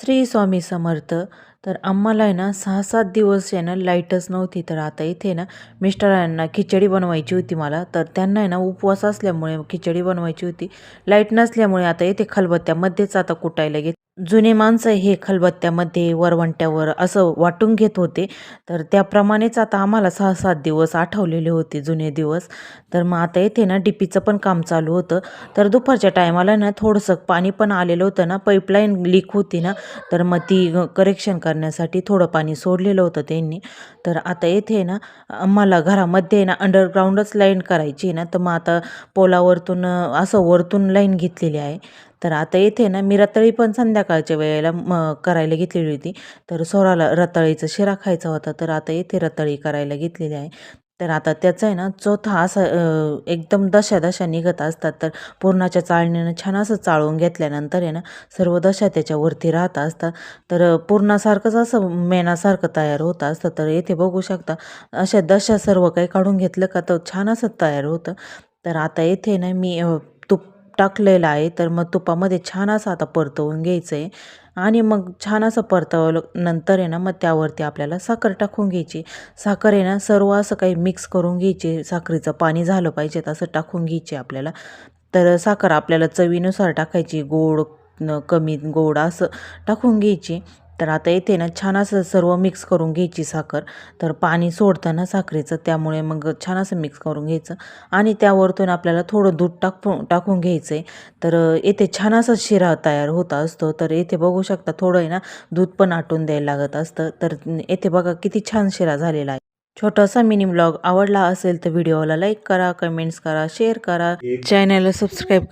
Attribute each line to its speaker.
Speaker 1: श्री स्वामी समर्थ. तर आम्हाला आहे ना 6-7 दिवस आहे ना लाईटच नव्हती. तर आता इथे ना मिस्टरांना खिचडी बनवायची होती मला. तर त्यांना आहे ना उपवास असल्यामुळे खिचडी बनवायची होती. लाईट नसल्यामुळे आता इथे खलबत्त्यामध्येच आता कुटायला घेत. जुने माणसं हे खलबत्त्यामध्ये वरवंट्यावर असं वाटून घेत होते. तर त्याप्रमाणेच आता आम्हाला 6-7 दिवस आठवलेले होते जुने दिवस. तर मग आता इथे ना डीपीचं पण काम चालू होतं. तर दुपारच्या टायमाला ना थोडंसं पाणी पण आलेलं होतं ना, पाईपलाईन लीक होती ना, तर मग ती करेक्शन करण्यासाठी थोडं पाणी सोडलेलं होतं त्यांनी. तर आता येथे ना आम्हाला घरामध्ये ना अंडरग्राऊंडच लाईन करायची आहे ना, तर मग आता पोलावरतून असं वरतून लाईन घेतलेली आहे. तर आता येथे ना मी रताळी पण संध्याकाळच्या वेळेला करायला घेतलेली होती. तर सोराला रताळीचा शिरा खायचा होता, तर आता येथे रताळी करायला घेतलेली आहे. तर आता त्याचा आहे ना चौथा असा एकदम दशा निघत असतात. तर पुरणाच्या चाळणीनं छान असं चाळून घेतल्यानंतर आहे ना सर्व दशा त्याच्यावरती राहत असतात. तर पुरणासारखंच असं मेणासारखं तयार होत असतं. तर येथे बघू शकता अशा दशा सर्व काही काढून घेतलं का तर छान असं तयार होतं. तर आता येथे ना मी तूप टाकलेलं आहे. तर मग तुपामध्ये छान असं आता परतवून घ्यायचं आहे. आणि मग छान असं परतवलं नंतर आहे ना मग त्यावरती आपल्याला साखर टाकून घ्यायची. साखर आहे ना सर्व असं काही मिक्स करून घ्यायची. साखरेचं पाणी झालं पाहिजे असं टाकून घ्यायची आपल्याला. तर साखर आपल्याला चवीनुसार टाकायची. गोड कमी गोड असं टाकून घ्यायची. तर आता इथे ना छान असं सर्व मिक्स करून घ्यायची साखर. तर पाणी सोडतं ना साखरेचं, त्यामुळे मग छान असं मिक्स करून घ्यायचं. आणि त्यावरतून आपल्याला थोडं दूध टाकून घ्यायचं आहे. तर येथे छान असा शिरा तयार होत असतो. तर येथे बघू शकता थोडं आहे ना दूध पण आटून द्यायला लागत असतं. तर येथे बघा किती छान शिरा झालेला आहे. छोटासा मिनी ब्लॉग आवडला असेल तर व्हिडिओला लाईक करा, कमेंट्स करा, शेअर करा, चॅनलला सबस्क्राईब